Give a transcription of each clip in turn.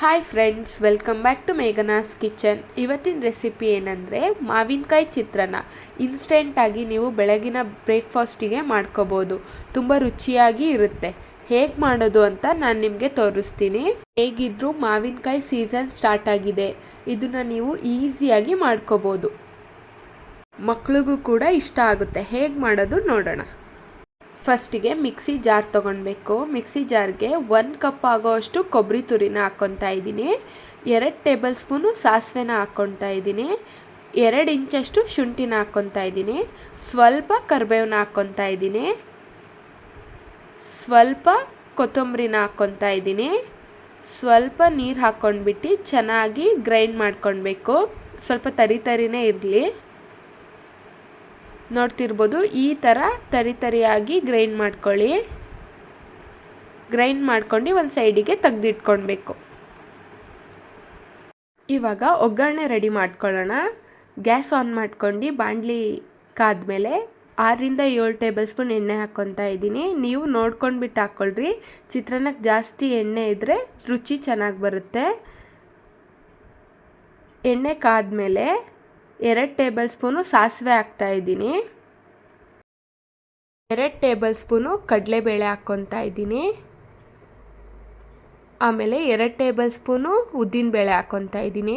Hi friends, welcome back to Meghana's kitchen. ಇವತ್ತಿನ recipe ಏನಂದರೆ ಮಾವಿನಕಾಯಿ ಚಿತ್ರಾನ್ನ. ಇನ್ಸ್ಟೆಂಟಾಗಿ ನೀವು ಬೆಳಗಿನ ಬ್ರೇಕ್ಫಾಸ್ಟಿಗೆ ಮಾಡ್ಕೋಬೋದು. ತುಂಬ ರುಚಿಯಾಗಿ ಇರುತ್ತೆ. ಹೇಗೆ ಮಾಡೋದು ಅಂತ ನಾನು ನಿಮಗೆ ತೋರಿಸ್ತೀನಿ. ಹೇಗಿದ್ರೂ ಮಾವಿನಕಾಯಿ ಸೀಸನ್ ಸ್ಟಾರ್ಟ್ ಆಗಿದೆ. ಇದನ್ನು ನೀವು ಈಸಿಯಾಗಿ ಮಾಡ್ಕೋಬೋದು. ಮಕ್ಳಿಗೂ ಕೂಡ ಇಷ್ಟ ಆಗುತ್ತೆ. ಹೇಗೆ ಮಾಡೋದು ನೋಡೋಣ. ಫಸ್ಟಿಗೆ ಮಿಕ್ಸಿ ಜಾರ್ ತೊಗೊಳ್ಬೇಕು. ಮಿಕ್ಸಿ ಜಾರ್ಗೆ 1 ಕಪ್ ಆಗೋವಷ್ಟು ಕೊಬ್ಬರಿ ತುರಿನ ಹಾಕ್ಕೊತಾ ಇದ್ದೀನಿ. 2 ಟೇಬಲ್ ಸ್ಪೂನು ಸಾಸಿವೆನ ಹಾಕ್ಕೊತಾ ಇದ್ದೀನಿ. 2 ಇಂಚಷ್ಟು ಶುಂಠಿನ ಹಾಕ್ಕೊತಾ ಇದ್ದೀನಿ. ಸ್ವಲ್ಪ ಕರಿಬೇವನ್ನ ಹಾಕ್ಕೊತಾ ಇದ್ದೀನಿ. ಸ್ವಲ್ಪ ಕೊತ್ತಂಬರಿನ ಹಾಕ್ಕೊತಾ ಇದ್ದೀನಿ. ಸ್ವಲ್ಪ ನೀರು ಹಾಕ್ಕೊಂಡ್ಬಿಟ್ಟು ಚೆನ್ನಾಗಿ ಗ್ರೈಂಡ್ ಮಾಡ್ಕೊಳ್ಬೇಕು. ಸ್ವಲ್ಪ ತರಿನೇ ಇರಲಿ. ನೋಡ್ತಿರ್ಬೋದು, ಈ ಥರ ತರಿಯಾಗಿ ಗ್ರೈಂಡ್ ಮಾಡ್ಕೊಳ್ಳಿ. ಗ್ರೈಂಡ್ ಮಾಡ್ಕೊಂಡು ಒಂದು ಸೈಡಿಗೆ ತೆಗೆದಿಟ್ಕೊಳ್ಬೇಕು. ಇವಾಗ ಒಗ್ಗರಣೆ ರೆಡಿ ಮಾಡ್ಕೊಳ್ಳೋಣ. ಗ್ಯಾಸ್ ಆನ್ ಮಾಡ್ಕೊಂಡು ಬಾಣಲಿ ಕಾದ್ಮೇಲೆ 6ರಿಂದ 7 ಟೇಬಲ್ ಸ್ಪೂನ್ ಎಣ್ಣೆ ಹಾಕ್ಕೊತಾ ಇದ್ದೀನಿ. ನೀವು ನೋಡ್ಕೊಂಡ್ಬಿಟ್ಟು ಹಾಕ್ಕೊಳ್ರಿ. ಚಿತ್ರಾನ್ನಕ್ಕೆ ಜಾಸ್ತಿ ಎಣ್ಣೆ ಇದ್ದರೆ ರುಚಿ ಚೆನ್ನಾಗಿ ಬರುತ್ತೆ. ಎಣ್ಣೆ ಕಾದ್ಮೇಲೆ 2 ಟೇಬಲ್ ಸ್ಪೂನು ಸಾಸಿವೆ ಹಾಕ್ತಾ ಇದ್ದೀನಿ. 2 ಟೇಬಲ್ ಸ್ಪೂನು ಕಡಲೆಬೇಳೆ ಹಾಕ್ಕೊತಾ ಇದ್ದೀನಿ. ಆಮೇಲೆ 2 ಟೇಬಲ್ ಸ್ಪೂನು ಉದ್ದಿನಬೇಳೆ ಹಾಕ್ಕೊತಾ ಇದ್ದೀನಿ.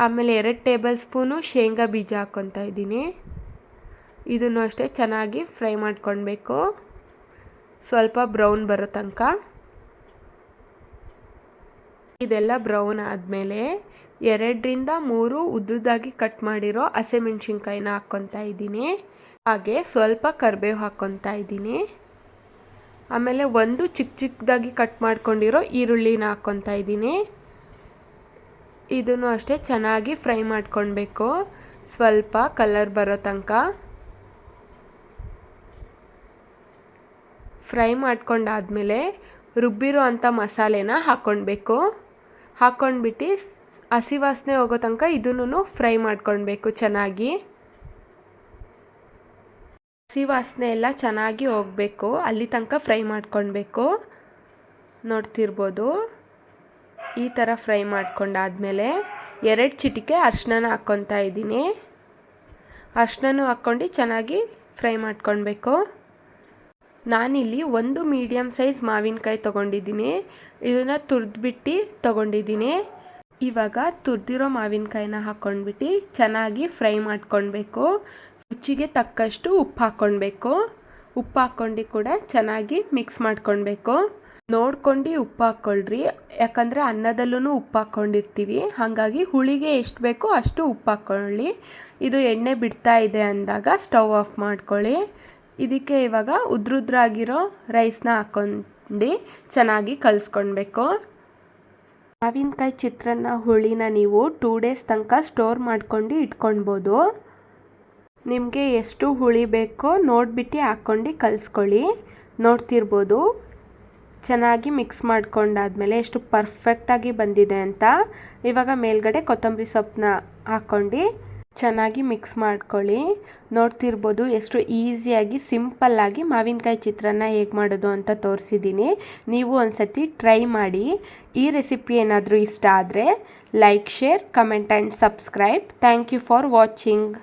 ಆಮೇಲೆ 2 ಟೇಬಲ್ ಸ್ಪೂನು ಶೇಂಗಾ ಬೀಜ ಹಾಕ್ಕೊತಾ ಇದ್ದೀನಿ. ಇದನ್ನು ಅಷ್ಟೇ ಚೆನ್ನಾಗಿ ಫ್ರೈ ಮಾಡ್ಕೊಳ್ಬೇಕು. ಸ್ವಲ್ಪ ಬ್ರೌನ್ ಬರೋ ತನಕ. ಇದೆಲ್ಲ ಬ್ರೌನ್ ಆದಮೇಲೆ 2ರಿಂದ 3 ಉದ್ದುದಾಗಿ ಕಟ್ ಮಾಡಿರೋ ಹಸಿಮೆಣ್ಸಿನ್ಕಾಯಿನ ಹಾಕ್ಕೊತಾ ಇದ್ದೀನಿ. ಹಾಗೆ ಸ್ವಲ್ಪ ಕರಿಬೇವು ಹಾಕ್ಕೊತಾ ಇದ್ದೀನಿ. ಆಮೇಲೆ 1 ಚಿಕ್ಕದಾಗಿ ಕಟ್ ಮಾಡ್ಕೊಂಡಿರೋ ಈರುಳ್ಳಿನ ಹಾಕ್ಕೊತಾ ಇದ್ದೀನಿ. ಇದನ್ನು ಅಷ್ಟೇ ಚೆನ್ನಾಗಿ ಫ್ರೈ ಮಾಡ್ಕೊಳ್ಬೇಕು. ಸ್ವಲ್ಪ ಕಲರ್ ಬರೋ ತನಕ ಫ್ರೈ ಮಾಡ್ಕೊಂಡಾದ್ಮೇಲೆ ರುಬ್ಬಿರೋ ಅಂಥ ಮಸಾಲೆನ ಹಾಕ್ಕೊಳ್ಬೇಕು. ಹಾಕ್ಕೊಂಡ್ಬಿಟ್ಟು ಹಸಿ ವಾಸನೆ ಹೋಗೋ ತನಕ ಇದನ್ನು ಫ್ರೈ ಮಾಡ್ಕೊಳ್ಬೇಕು ಚೆನ್ನಾಗಿ. ಹಸಿ ವಾಸನೆ ಎಲ್ಲ ಚೆನ್ನಾಗಿ ಹೋಗಬೇಕು, ಅಲ್ಲಿ ತನಕ ಫ್ರೈ ಮಾಡ್ಕೊಳ್ಬೇಕು. ನೋಡ್ತಿರ್ಬೋದು, ಈ ಥರ ಫ್ರೈ ಮಾಡ್ಕೊಂಡಾದ್ಮೇಲೆ 2 ಚಿಟಿಕೆ ಅರಿಶಿನ ಹಾಕ್ಕೊತಾ ಇದ್ದೀನಿ. ಅರಿಶಿನ ಹಾಕ್ಕೊಂಡು ಚೆನ್ನಾಗಿ ಫ್ರೈ ಮಾಡ್ಕೊಳ್ಬೇಕು. ನಾನಿಲ್ಲಿ 1 ಮೀಡಿಯಮ್ ಸೈಜ್ ಮಾವಿನಕಾಯಿ ತೊಗೊಂಡಿದ್ದೀನಿ. ಇದನ್ನು ತುರಿದ್ಬಿಟ್ಟು ತೊಗೊಂಡಿದ್ದೀನಿ. ಇವಾಗ ತುರಿದಿರೋ ಮಾವಿನಕಾಯಿನ ಹಾಕ್ಕೊಂಡ್ಬಿಟ್ಟು ಚೆನ್ನಾಗಿ ಫ್ರೈ ಮಾಡ್ಕೊಳ್ಬೇಕು. ರುಚಿಗೆ ತಕ್ಕಷ್ಟು ಉಪ್ಪು ಹಾಕ್ಕೊಳ್ಬೇಕು. ಉಪ್ಪು ಹಾಕ್ಕೊಂಡು ಕೂಡ ಚೆನ್ನಾಗಿ ಮಿಕ್ಸ್ ಮಾಡ್ಕೊಳ್ಬೇಕು. ನೋಡ್ಕೊಂಡು ಉಪ್ಪು ಹಾಕ್ಕೊಳ್ರಿ, ಯಾಕಂದರೆ ಅನ್ನದಲ್ಲೂ ಉಪ್ಪು ಹಾಕ್ಕೊಂಡಿರ್ತೀವಿ. ಹಾಗಾಗಿ ಹುಳಿಗೆ ಎಷ್ಟು ಬೇಕೋ ಅಷ್ಟು ಉಪ್ಪು ಹಾಕ್ಕೊಳ್ಳಿ. ಇದು ಎಣ್ಣೆ ಬಿಡ್ತಾ ಇದೆ ಅಂದಾಗ ಸ್ಟವ್ ಆಫ್ ಮಾಡ್ಕೊಳ್ಳಿ. ಇದಕ್ಕೆ ಇವಾಗ ಉದ್ರುದ್ರಾಗಿರೋ ರೈಸ್ನ ಹಾಕ್ಕೊಂಡು ಚೆನ್ನಾಗಿ ಕಲಿಸ್ಕೊಳ್ಬೇಕು. ಮಾವಿನಕಾಯಿ ಚಿತ್ರಾನ್ನ ಹುಳಿನ ನೀವು 2 ಡೇಸ್ ತನಕ ಸ್ಟೋರ್ ಮಾಡ್ಕೊಂಡು ಇಟ್ಕೊಳ್ಬೋದು. ನಿಮಗೆ ಎಷ್ಟು ಹುಳಿ ಬೇಕೋ ನೋಡಿಬಿಟ್ಟು ಹಾಕ್ಕೊಂಡು ಕಲಿಸ್ಕೊಳ್ಳಿ. ನೋಡ್ತಿರ್ಬೋದು, ಚೆನ್ನಾಗಿ ಮಿಕ್ಸ್ ಮಾಡ್ಕೊಂಡಾದ್ಮೇಲೆ ಎಷ್ಟು ಪರ್ಫೆಕ್ಟಾಗಿ ಬಂದಿದೆ ಅಂತ. ಇವಾಗ ಮೇಲ್ಗಡೆ ಕೊತ್ತಂಬರಿ ಸೊಪ್ಪನ್ನ ಹಾಕ್ಕೊಂಡು ಚೆನ್ನಾಗಿ ಮಿಕ್ಸ್ ಮಾಡ್ಕೊಳ್ಳಿ. ನೋಡ್ತಿರ್ಬೋದು, ಎಷ್ಟು ಈಸಿಯಾಗಿ ಸಿಂಪಲ್ಲಾಗಿ ಮಾವಿನಕಾಯಿ ಚಿತ್ರಾನ್ನ ಹೇಗೆ ಮಾಡೋದು ಅಂತ ತೋರಿಸಿದ್ದೀನಿ. ನೀವು ಒಂದ್ಸತಿ ಟ್ರೈ ಮಾಡಿ. ಈ ರೆಸಿಪಿ ಏನಾದರೂ ಇಷ್ಟ ಆದರೆ like, share, comment and subscribe. Thank you for watching.